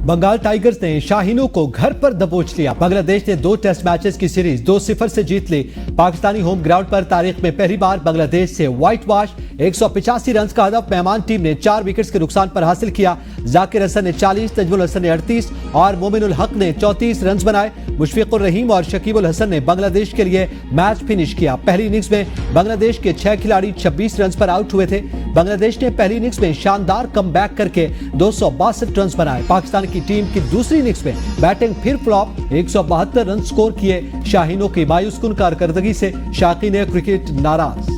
Bengal tigers ने शाहीनों को घर पर दबोच लिया। बांग्लादेश ने 2 टेस्ट मैचेस की सीरीज 2-0 से जीत ली। पाकिस्तानी होम ग्राउंड पर तारीख में पहली बार बांग्लादेश से व्हाइट वॉश 185 रन का हदफ मेहमान टीम ने 4 विकेट्स के नुकसान पर हासिल किया। जाकिर हसन ने 40, तजमुल हसन ने 38 और मोमिनुल हक ने 34 रन बनाए। मुशफिकुर रहीम और शकीबुल हसन ने बांग्लादेश के लिए मैच फिनिश किया। पहली इनिंग्स में बांग्लादेश के 6 खिलाड़ी 26 रन पर आउट हुए थे। बांग्लादेश ने पहली इनिंग्स में शानदार कमबैक करके 262 रन बनाए। पाकिस्तान की टीम की दूसरी इनिंग्स में बैटिंग फिर फ्लॉप, 172 रन स्कोर किए। शाहीनों की मायूसकुन कारकर्दगी से शाकीन क्रिकेट नाराज।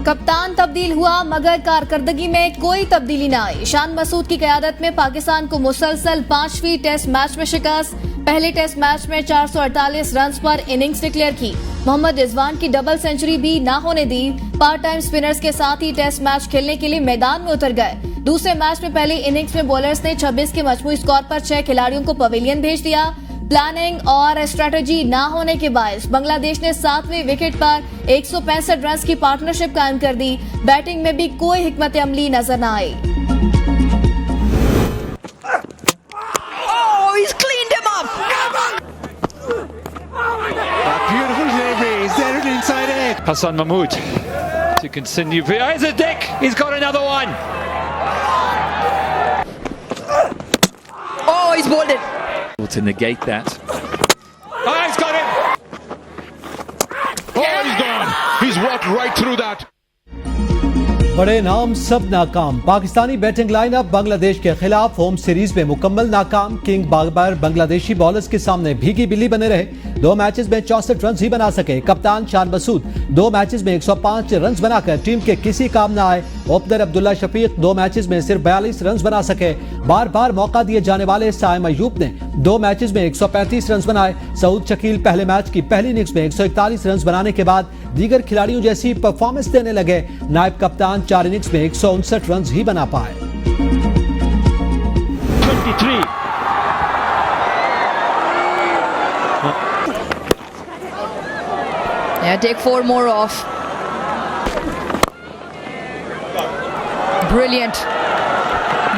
कप्तान तब्दील हुआ मगर कारकर्दगी में कोई तब्दीली न आई। शान मसूद की क़यादत में पाकिस्तान को मुसलसल 5वीं टेस्ट मैच में शिकस्त। पहले टेस्ट मैच में 448 रन पर इनिंग्स डिक्लेयर की। मोहम्मद रिजवान की डबल सेंचुरी भी न होने दी। पार्ट टाइम स्पिनर्स के साथ ही टेस्ट मैच खेलने के लिए मैदान में उतर गए। दूसरे मैच में पहली इनिंग्स में बॉलर्स ने 26 के मजमूई स्कोर पर 6 खिलाड़ियों को पवेलियन भेज दिया। प्लानिंग और स्ट्रेटजी न होने के बायस बांग्लादेश ने 7वें विकेट पर 165 रन की पार्टनरशिप कायम कर दी। बैटिंग में भी कोई हिकमत अमली नजर न आई। Hassan Mahmood to continue. Here's a dick. He's got another one. Oh, he's bowled it. To negate that. Oh, he's got it. Oh, he's gone. He's walked right through that. बड़े नाम सब नाकाम। पाकिस्तानी बैटिंग लाइनअप बांग्लादेश के खिलाफ home series में मुकम्मल नाकाम। King Babar Bangladeshi bowlers के सामने भीगी बिल्ली बने रहे। 2 मैचेस में 64 रन ही बना सके। कप्तान शान मसूद 2 मैचेस में 105 रन बनाकर टीम के किसी काम न आए। ओपनर अब्दुल्ला शफीक 2 मैचेस में सिर्फ 42 रन बना सके। बार बार मौका दिए जाने वाले साइम अयूब ने 2 मैचेस में 135 रन बनाए। सऊद शकील पहले मैच की पहली इनिंग्स में 141 रन बनाने के बाद दीगर खिलाड़ियों जैसी परफॉर्मेंस देने लगे। नायब कप्तान 4 इनिंग्स में 159 रन ही बना पाए। 23. Yeah, take 4 more off. Brilliant.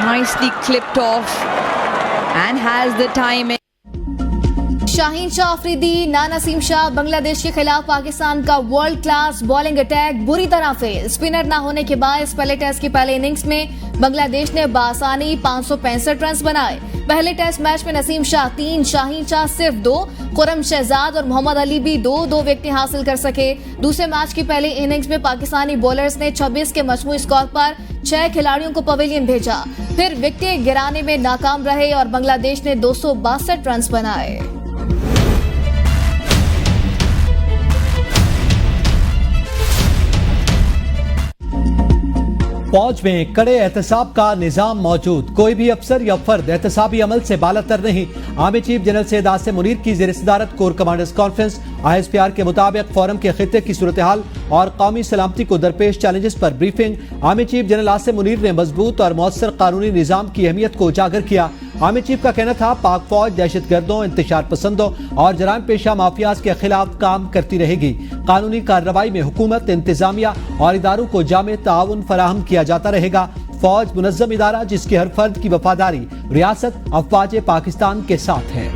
Nicely clipped off and has the time. Shaheen Shah Afridi, ना नसीम शाह। बांग्लादेश के खिलाफ पाकिस्तान का वर्ल्ड क्लास बॉलिंग अटैक बुरी तरह फेल। स्पिनर ना होने के बाद पहले टेस्ट की पहले इनिंग्स में बांग्लादेश ने बासानी 565 रन बनाए। पहले टेस्ट मैच में नसीम शाह 3, शाहीन शाह सिर्फ 2, खुरम शहजाद और मोहम्मद अली भी 2 विकेट हासिल कर सके। दूसरे मैच की पहली इनिंग्स में पाकिस्तानी बॉलर्स ने 26 के मजमूई स्कोर पर 6 खिलाड़ियों को पवेलियन भेजा। फिर विकेट गिराने में नाकाम रहे और बांग्लादेश ने 262 रन बनाए। फौज में कड़े एहतसाब का निजाम मौजूद। कोई भी अफसर या फर्द एहतसाबी अमल से बालातर नहीं। Army chief general Syed Asim Munir की ज़ेर सदारत कोर कमांडर्स कॉन्फ्रेंस। ISPR के मुताबिक फोरम के खित्ते की सूरत हाल और कौमी सलामती को दरपेश चैलेंजेस पर briefing. Army chief general Asim Munir ने मजबूत और मौसर कानूनी निजाम की अहमियत को उजागर किया। आर्मी चीफ का कहना था पाक फौज दहशतगर्दों, इंतशार पसंदों और जराइम पेशा माफियाज के खिलाफ काम करती रहेगी। कानूनी कार्रवाई में हुकूमत, इंतजामिया और इदारों को जामे ताउन फराहम किया जाता रहेगा। फौज मुनज़्ज़म इदारा जिसकी हर फर्द की वफादारी रियासत अफवाज पाकिस्तान के साथ है।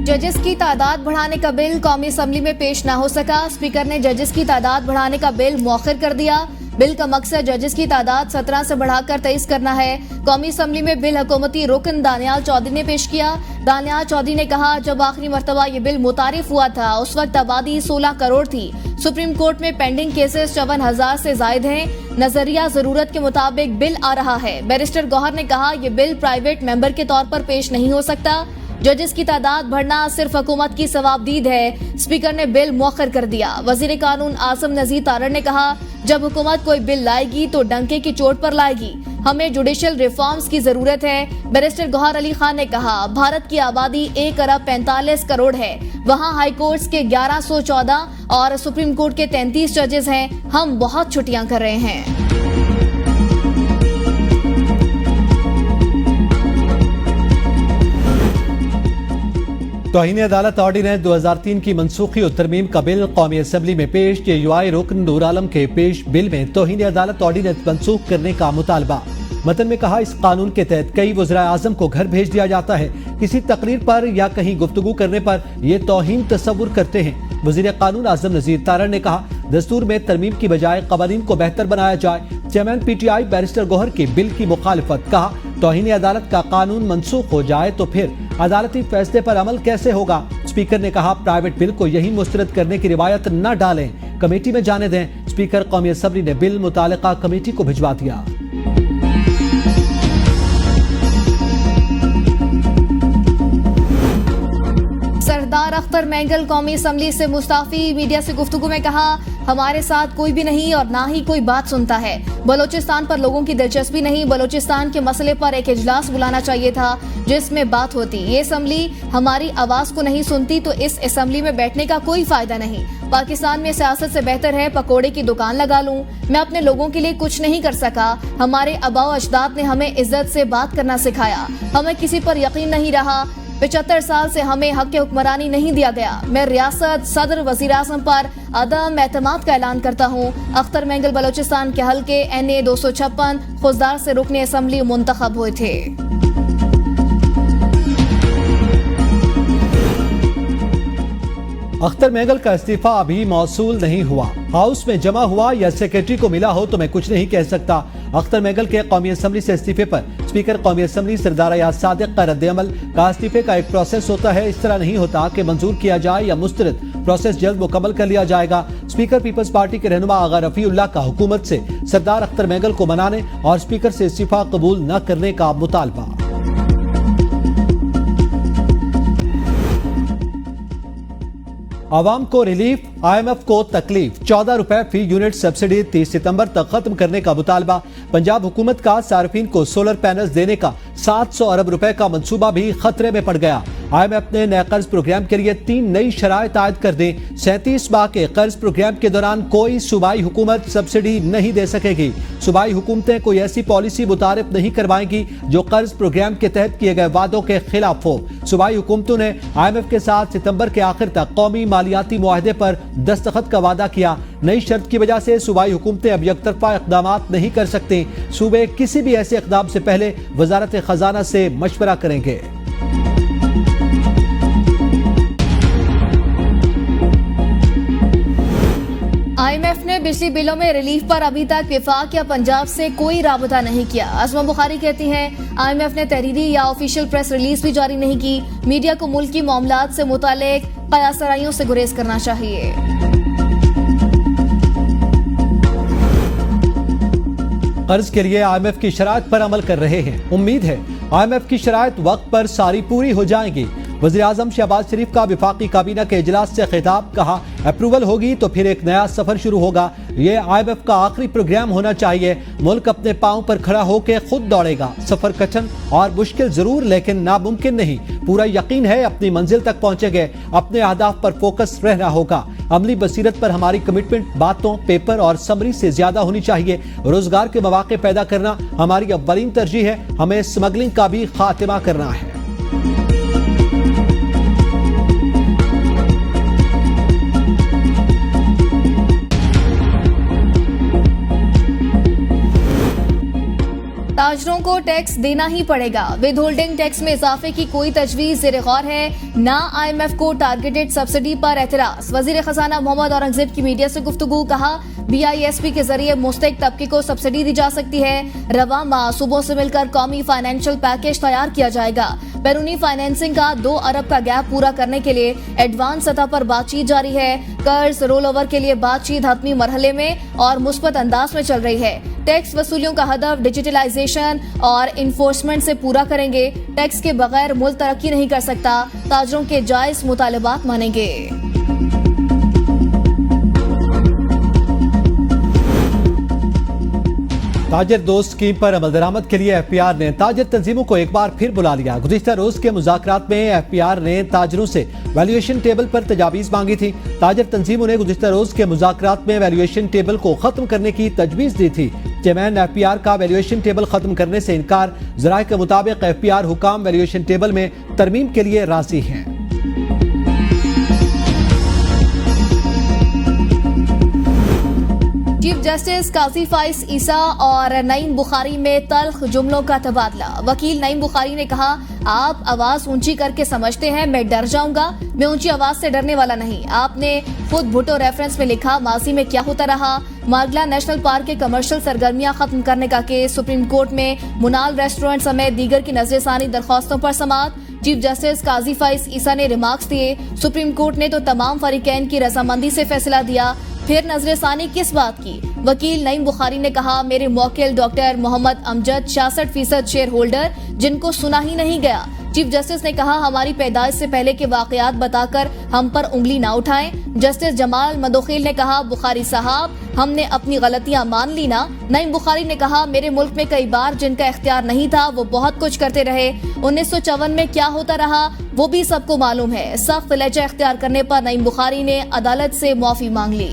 जजेस की तादाद बढ़ाने का बिल कौमी असम्बली में पेश न हो सका। स्पीकर ने जजेस की तादाद बढ़ाने का बिल मौखिर कर दिया। बिल का मकसद जजेस की तादाद 17 से बढ़ाकर 23 करना है। कौमी असम्बली में बिल हुकूमती रुकन दानियाल चौधरी ने पेश किया। दानियाल चौधरी ने कहा, जब आखिरी मरतबा ये बिल मुतारिफ हुआ था उस वक्त आबादी 16 करोड़ थी। सुप्रीम कोर्ट में पेंडिंग केसेस 54,000 से जायद हैं। नजरिया जरूरत के मुताबिक बिल आ रहा है। बैरिस्टर गौहर ने कहा, ये बिल प्राइवेट मेंबर के तौर पर पेश नहीं हो सकता। जजेस की तादाद बढ़ना सिर्फ हुकूमत की सवाबदीद है। स्पीकर ने बिल मौखर कर दिया। वजीर कानून आजम नजीर तारड़ ने कहा, जब हुकूमत कोई बिल लाएगी तो डंके की चोट पर लाएगी। हमें जुडिशल रिफॉर्म्स की जरूरत है। बैरिस्टर गौहर अली खान ने कहा, भारत की आबादी 1 अरब 45 करोड़ है। वहाँ हाई कोर्ट्स के 1114 और सुप्रीम कोर्ट के 33 जजेस हैं। हम बहुत छुट्टियां कर रहे हैं। तौहीन अदालत ऑर्डिनेंस 2003 की मनसूखी और तरमीम का बिल कौमी असम्बली में पेश। JUI रुकन नूर आलम के पेश बिल में तौहीन अदालत ऑर्डिनेंस मनसूख करने का मुतालबा। मतन में कहा, इस कानून के तहत कई वज़ीर आज़म को घर भेज दिया जाता है। किसी तकरीर पर या कहीं गुफ्तगू करने पर ये तौहीन तस्वुर करते हैं। वज़ीर कानून आज़म नज़ीर तारड़ ने कहा, दस्तूर में तरमीम की बजाय कवानीन को बेहतर बनाया जाए। चेयरमैन PTI बैरिस्टर गौहर के बिल की मुखालिफत। कहा, तौहीन अदालत का कानून मनसूख हो जाए तो फिर अदालती फैसले पर अमल कैसे होगा। स्पीकर ने कहा, प्राइवेट बिल को यही मुस्तरद करने की रिवायत न डालें, कमेटी में जाने दें। स्पीकर कौमी असम्बली ने बिल मुतालिका कमेटी को भिजवा दिया। सरदार अख्तर मैंगल कौमी असम्बली से मुस्ताफी। मीडिया से गुफ्तगू में कहा, हमारे साथ कोई भी नहीं और ना ही कोई बात सुनता है। बलोचिस्तान पर लोगों की दिलचस्पी नहीं। बलोचिस्तान के मसले पर एक इजलास बुलाना चाहिए था जिसमें बात होती। ये असम्बली हमारी आवाज को नहीं सुनती तो इस असम्बली में बैठने का कोई फायदा नहीं। पाकिस्तान में सियासत से बेहतर है पकोड़े की दुकान लगा लूं। मैं अपने लोगों के लिए कुछ नहीं कर सका। हमारे आबाओ अजदाद ने हमें इज्जत से बात करना सिखाया। हमें किसी पर यकीन नहीं रहा। 75 साल से हमें हक हुक्मरानी नहीं दिया गया। मैं रियासत, सदर, वजीर आज़म पर अदम एतमाद का ऐलान करता हूँ। अख्तर मैंगल बलोचिस्तान के हल्के NA 256 खुजदार से रुकने असम्बली मुंतखब हुए थे। अख्तर मैंगल का इस्तीफा अभी मौसूल नहीं हुआ। हाउस में जमा हुआ या सेक्रेटरी को मिला हो तो मैं कुछ नहीं कह सकता। अख्तर मैंगल के कौमी असम्बली से इस्तीफे पर स्पीकर कौमी असम्बली सरदार याद सादिक का रद्द-ए-अमल। कहा, इस्तीफे का एक प्रोसेस होता है, इस तरह नहीं होता कि मंजूर किया जाए या मुस्तरद। प्रोसेस जल्द मुकम्मल कर लिया जाएगा। स्पीकर पीपल्स पार्टी के रहनुमा आगा रफीउल्लाह का हुकूमत से सरदार अख्तर मैंगल को मनाने और स्पीकर से इस्तीफा कबूल न करने का मुतालबा। आवाम को रिलीफ, IMF को तकलीफ। 14 रुपए फी यूनिट सब्सिडी 30 सितंबर तक खत्म करने का मुतालबा। पंजाब हुकूमत का सार्फिन को सोलर पैनल्स देने का 700 अरब रुपए का मंसूबा भी खतरे में पड़ गया। IMF ने नए कर्ज प्रोग्राम के लिए 3 नई शराइत आयद कर दी। 37 माह के कर्ज प्रोग्राम के दौरान कोई सूबाई हुकूमत सब्सिडी नहीं दे सकेगी। सूबाई हुकूमतें कोई ऐसी पॉलिसी मुतारिफ नहीं करवाएंगी जो कर्ज प्रोग्राम के तहत किए गए वादों के खिलाफ हो। सूबाई हुकूमतों ने IMF के साथ सितंबर के आखिर तक कौमी मालियाती मुआहदे पर दस्तखत का वादा किया। नई शर्त की वजह से सूबाई हुकूमतें अब यकतरफा इक़दामात नहीं कर सकती। सूबे किसी भी ऐसे इक़दाम से पहले वजारत खजाना से मशवरा करेंगे। IMF ने बिजली बिलों में रिलीफ पर अभी तक वफाक या पंजाब से कोई राबता नहीं किया। अज़मा बुखारी कहती हैं, IMF ने तहरीरी या ऑफिशियल प्रेस रिलीज भी जारी नहीं की। मीडिया को मुल्क की मामलात से मुतालिक कयासराइयों से गुरेज करना चाहिए। कर्ज के लिए IMF की शराइत पर अमल कर रहे हैं। उम्मीद है IMF की शराइत वक्त पर सारी पूरी हो जाएंगी। वज़ीर आज़म शहबाज शरीफ का वफाकी काबीना के इजलास से खिताब। कहा, अप्रूवल होगी तो फिर एक नया सफर शुरू होगा। ये IMF का आखिरी प्रोग्राम होना चाहिए। मुल्क अपने पांव पर खड़ा होकर खुद दौड़ेगा। सफर कठिन और मुश्किल जरूर लेकिन नामुमकिन नहीं। पूरा यकीन है अपनी मंजिल तक पहुंचेंगे। अपने अहदाफ पर फोकस रहना होगा। अमली बसीरत पर हमारी कमिटमेंट बातों, पेपर और समरी से ज्यादा होनी चाहिए। रोजगार के मौके पैदा करना हमारी अव्वलीन तरजीह है। हमें स्मगलिंग का भी खात्मा करना है। ताजरों को टैक्स देना ही पड़ेगा। विद होल्डिंग टैक्स में इजाफे की कोई तजवीज ज़ेर गौर है ना। IMF को टारगेटेड सब्सिडी पर एतराज। वजीर खजाना मोहम्मद औरंगजेब की मीडिया से गुफ्तगू। कहा, BISP के जरिए मुस्तहिक तबके को सब्सिडी दी जा सकती है। रवा माह सूबों से मिलकर कौमी फाइनेंशियल पैकेज तैयार किया जाएगा। बैरूनी फाइनेंसिंग का 2 अरब का गैप पूरा करने के लिए एडवांस सतह पर बातचीत जारी है। कर्ज रोल ओवर के लिए बातचीत हतमी मरहले में और मुस्बत अंदाज में चल रही है। टैक्स वसूलियों का हदफ डिजिटलाइजेशन और इन्फोर्समेंट से पूरा करेंगे। टैक्स के बगैर मुल्क तरक्की नहीं कर सकता। ताजरों के जायज मुतालबात मानेंगे। ताजर दोस्त स्कीम पर अमल दरामद के लिए FPR ने ताजर तंजीमों को एक बार फिर बुला लिया। गुज़िश्ता रोज के मुज़ाकरात में FPR ने ताजरों से वैल्यूएशन टेबल पर तजावीज़ मांगी थी। ताजर तंजीमों ने गुज़िश्ता रोज के मुज़ाकरात में वैल्यूएशन टेबल को खत्म करने की तजवीज़ दी थी। चेयरमैन FPR का वैल्यूएशन टेबल खत्म करने से इनकार। ज़राए के मुताबिक FPR हुकाम वैल्यूएशन टेबल में तरमीम के लिए राजी हैं। जस्टिस काजी फाइज ईसा और नईम बुखारी में तल्ख जुमलों का तबादला। वकील नईम बुखारी ने कहा, आप आवाज ऊंची करके समझते हैं मैं डर जाऊंगा, मैं ऊंची आवाज से डरने वाला नहीं। आपने खुद भुट्टो रेफरेंस में लिखा, माजी में क्या होता रहा। मारगला नेशनल पार्क के कमर्शियल सरगर्मियां खत्म करने का केस सुप्रीम कोर्ट में मुनाल रेस्टोरेंट समेत दीगर की नजरसानी दरख्वास्तों पर समाअत। चीफ जस्टिस काजी फाइज ईसा ने रिमार्क्स दिए, सुप्रीम कोर्ट ने तो तमाम फरीकैन की रजामंदी से फैसला दिया, फिर नजरसानी किस बात की। वकील नईम बुखारी ने कहा, मेरे मौकिल doctor Mohammed Amjad 66% shareholder, जिनको सुना ही नहीं गया। चीफ जस्टिस ने कहा, हमारी पैदाइश से पहले के वाकयात बताकर हम पर उंगली ना उठाएं। जस्टिस जमाल मदोखिल ने कहा, बुखारी साहब हमने अपनी गलतियां मान ली ना। नईम बुखारी ने कहा, मेरे मुल्क में कई बार जिनका इख्तियार नहीं था वो बहुत कुछ करते रहे। 1954 में क्या होता रहा वो भी सबको मालूम है। सख्त लहजा इख्तियार करने पर नईम बुखारी ने अदालत से माफी मांग ली।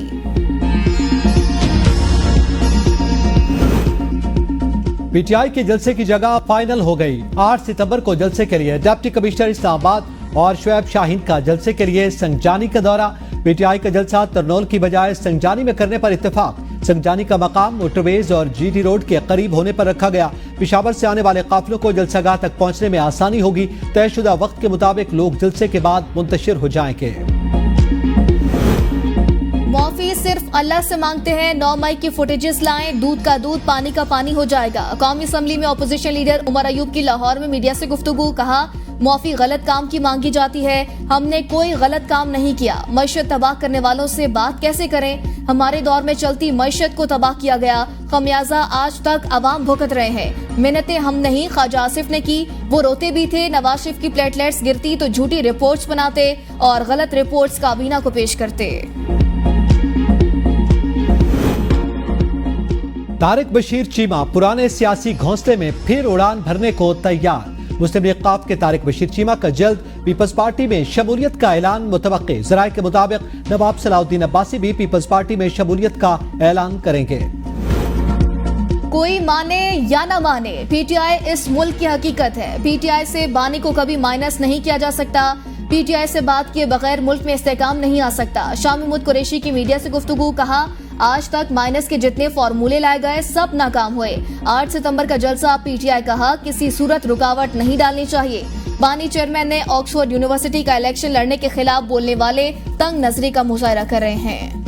पीटीआई के जलसे की जगह फाइनल हो गई। 8 सितंबर को जलसे के लिए डिप्टी कमिश्नर इस्लामाबाद और शुएब शाहीन का जलसे के लिए संगजानी का दौरा। पीटीआई का जलसा तरनौल की बजाय संगजानी में करने पर इत्तेफाक। संगजानी का मकाम मोटरवेज और जीटी रोड के करीब होने पर रखा गया। पेशावर से आने वाले काफिलों को जलसागाह तक पहुंचने में आसानी होगी। तयशुदा वक्त के मुताबिक लोग जलसे के बाद मुंतशिर हो जाएंगे। माफी सिर्फ अल्लाह से मांगते हैं। 9 मई की फुटेजेस लाएं, दूध का दूध पानी का पानी हो जाएगा। कौमी असम्बली में अपोजिशन लीडर उमर अयूब की लाहौर में मीडिया से गुफ्तगू। कहा, माफी गलत काम की मांगी जाती है, हमने कोई गलत काम नहीं किया। मईशत तबाह करने वालों से बात कैसे करें। हमारे दौर में चलती मईशत को तबाह किया गया, खमियाजा आज तक अवाम भुगत रहे हैं। मेहनतें हम नहीं ख्वाजा आसिफ ने की, वो रोते भी थे। नवाज शरीफ की प्लेटलेट्स गिरती तो झूठी रिपोर्ट्स बनाते और गलत रिपोर्ट्स काबीना को पेश करते। तारिक बशीर चीमा पुराने सियासी घोंसले में फिर उड़ान भरने को तैयार। मुस्लिम लीग काफ के तारिक बशीर चीमा का जल्द पीपल्स पार्टी में शमूलियत का ऐलान मुतवक्के। ज़राए के मुताबिक नवाब सलाउद्दीन अब्बासी भी पीपल्स पार्टी में शमूलियत का ऐलान करेंगे। कोई माने या न माने, पीटीआई इस मुल्क की हकीकत है। पीटीआई से बानी को कभी माइनस नहीं किया जा सकता। पीटीआई से बात किए बगैर मुल्क में इस्तेहकाम नहीं आ सकता। शाह महमूद कुरैशी की मीडिया से गुफ्तगू। कहा, आज तक माइनस के जितने फॉर्मूले लाए गए सब नाकाम हुए। 8 सितंबर का जलसा पीटीआई कहा, किसी सूरत रुकावट नहीं डालनी चाहिए। बानी चेयरमैन ने ऑक्सफोर्ड यूनिवर्सिटी का इलेक्शन लड़ने के खिलाफ बोलने वाले तंग नजरी का मुजाहरा कर रहे हैं।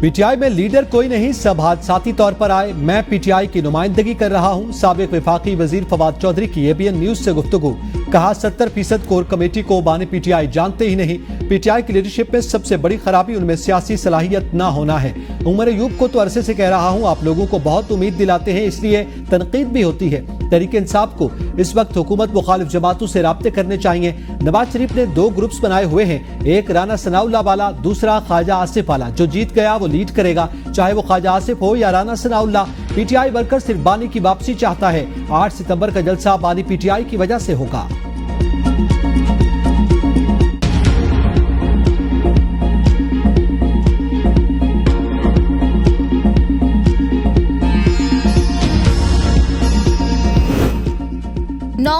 पीटीआई में लीडर कोई नहीं, सब हादसाती तौर पर आए। मैं पीटीआई की नुमाइंदगी कर रहा हूं। साबिक वफाकी वजीर फवाद चौधरी की एबीएन न्यूज से गुफ्तगू। कहा, 70% कोर कमेटी को बानी पीटीआई जानते ही नहीं। पीटीआई की लीडरशिप में सबसे बड़ी खराबी उनमें सियासी सलाहियत ना होना है। उमर अयूब को तो अरसे से कह रहा हूं, आप लोगों को बहुत उम्मीद दिलाते हैं, इसलिए तनकीद भी होती है। तहरीक इंसाफ को इस वक्त हुकूमत मुखालिफ जमातों से राब्ते करने चाहिए। नवाज शरीफ ने 2 ग्रुप्स बनाए हुए हैं, एक राना सनाउल्लाह वाला, दूसरा ख्वाजा आसिफ वाला। जो जीत गया वो लीड करेगा, चाहे वो ख्वाजा आसिफ हो या राना सनाउल्लाह। पीटीआई वर्कर सिर्फ बानी की वापसी चाहता है। 8 सितंबर का जलसा बानी पीटीआई की वजह से होगा।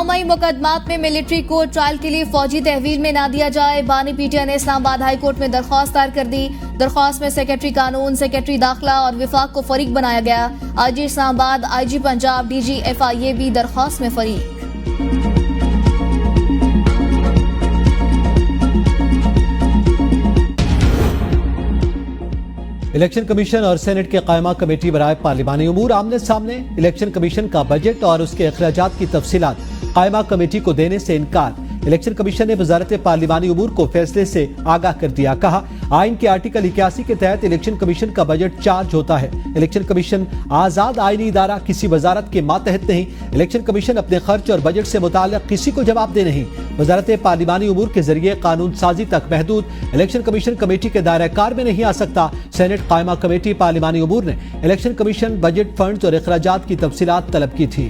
मई मुकदमात में मिलिट्री को ट्रायल के लिए फौजी तहवील में ना दिया जाए। बानी पीटीआई ने इस्लामाबाद हाई कोर्ट में दरख्वास्त दायर कर दी। दरख्वास्त में सेक्रेटरी कानून, सेक्रेटरी दाखिला और विफाक को फरीक बनाया गया। IG Islamabad, IG Punjab, DG FIA भी दरख्वास्त में फरीक। इलेक्शन कमीशन और सेनेट के कायमा कमेटी बराए पार्लिमानी उमूर आमने सामने। इलेक्शन कमीशन का बजट और उसके अखराजात की तफसीलात कायमा कमेटी को देने से इनकार। इलेक्शन कमीशन ने वजारत पार्लिमानी उमूर को फैसले से आगाह कर दिया। कहा, आइन के आर्टिकल 81 के तहत इलेक्शन कमीशन का बजट चार्ज होता है। इलेक्शन कमीशन आजाद आईनी इदारा, किसी वजारत के मातहत नहीं। इलेक्शन कमीशन अपने खर्च और बजट से मुताल्लिक किसी को जवाबदेह नहीं। वजारत पार्लिमानी उमूर के जरिए कानून साजी तक महदूद। इलेक्शन कमीशन कमेटी के दायरा कार में नहीं आ सकता। सेनेट कायमा कमेटी पार्लिमानी उमूर ने इलेक्शन कमीशन बजट, फंड और अखराजात की तफसीलात तलब की थी।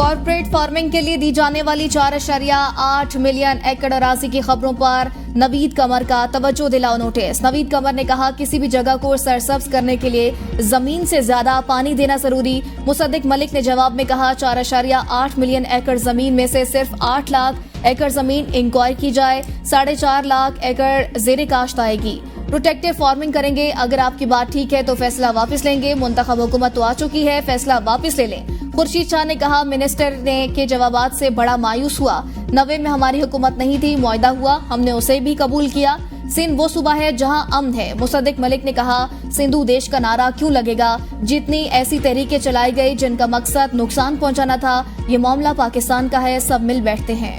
कॉर्पोरेट फार्मिंग के लिए दी जाने वाली 4.8 मिलियन एकड़ अराजी की खबरों पर नवीद कमर का तवज्जो दिलाओ नोटिस। नवीद कमर ने कहा किसी भी जगह को सरसब्ज करने के लिए जमीन से ज्यादा पानी देना जरूरी। मुसद्दिक मलिक ने जवाब में कहा 4.8 मिलियन एकड़ जमीन में से सिर्फ 8 लाख एकड़ जमीन इंक्वायर की जाए, 4.5 लाख एकड़ जेरे काश्त आएगी। प्रोटेक्टिव फार्मिंग करेंगे, अगर आपकी बात ठीक है तो फैसला वापस लेंगे। मुंतखब हुकूमत तो आ चुकी है, फैसला वापस ले लें। खुर्शीद शाह ने कहा मिनिस्टर ने के जवाबात से बड़ा मायूस हुआ। 90 में हमारी हुकूमत नहीं थी, मुआहदा हुआ, हमने उसे भी कबूल किया। सिंध वो सूबा है जहां अमन है। मुसद्दिक मलिक ने कहा सिंधु देश का नारा क्यों लगेगा, जितनी ऐसी तहरीकें चलाई गई जिनका मकसद नुकसान पहुंचाना था, ये मामला पाकिस्तान का है, सब मिल बैठते हैं।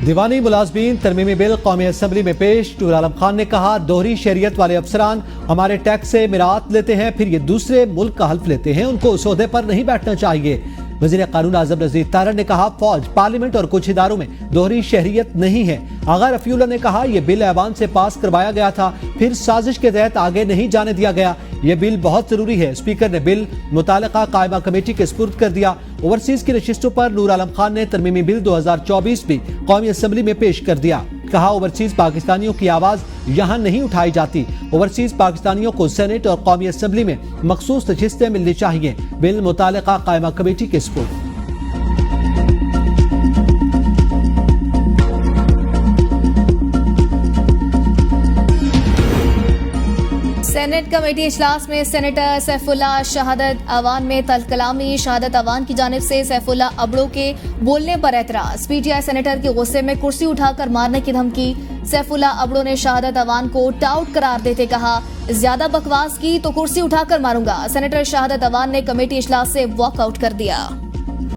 दीवानी मुलाजमीन तरमीमी बिल कौमी असम्बली में पेश। नूर आलम खान ने कहा दोहरी शरीयत वाले अफसरान हमारे टैक्स से मिरात लेते हैं, फिर ये दूसरे मुल्क का हल्फ लेते हैं, उनको उस ओहदे पर नहीं बैठना चाहिए। वज़ीर कानून आज़म नज़ीर तारड़ ने कहा फौज, पार्लियामेंट और कुछ इदारों में दोहरी शहरियत नहीं है। आगा रफीउल्लाह ने कहा यह बिल ऐवान से पास करवाया गया था, फिर साजिश के तहत आगे नहीं जाने दिया गया। यह बिल बहुत जरूरी है। स्पीकर ने बिल मुतालिका कायमा कमेटी के सुपुर्द कर दिया। ओवरसीज की नशिस्तों पर नूर आलम खान ने तरमीमी बिल 2024 भी कौमी असम्बली में पेश कर दिया। कहा ओवरसीज पाकिस्तानियों की आवाज यहाँ नहीं उठाई जाती। ओवरसीज पाकिस्तानियों को सेनेट और कौमी असम्बली में मखसूस नशिस्तें मिलनी चाहिए। बिल मुतालिका कायमा कमेटी के सुपुर्द। सेनेट कमेटी इजलास में सेनेटर सैफुल्लाह शहादत अवान में तलकलामी। शहादत अवान की जानिब से सैफुल्लाह अबड़ो के बोलने पर एतराज। पीटीआई सेनेटर के गुस्से में कुर्सी उठाकर मारने की धमकी। सैफुल्लाह अबड़ो ने शहादत अवान को टाउट करार देते कहा ज्यादा बकवास की तो कुर्सी उठाकर मारूंगा। सेनेटर शहादत अवान ने कमेटी इजलास से वॉकआउट कर दिया।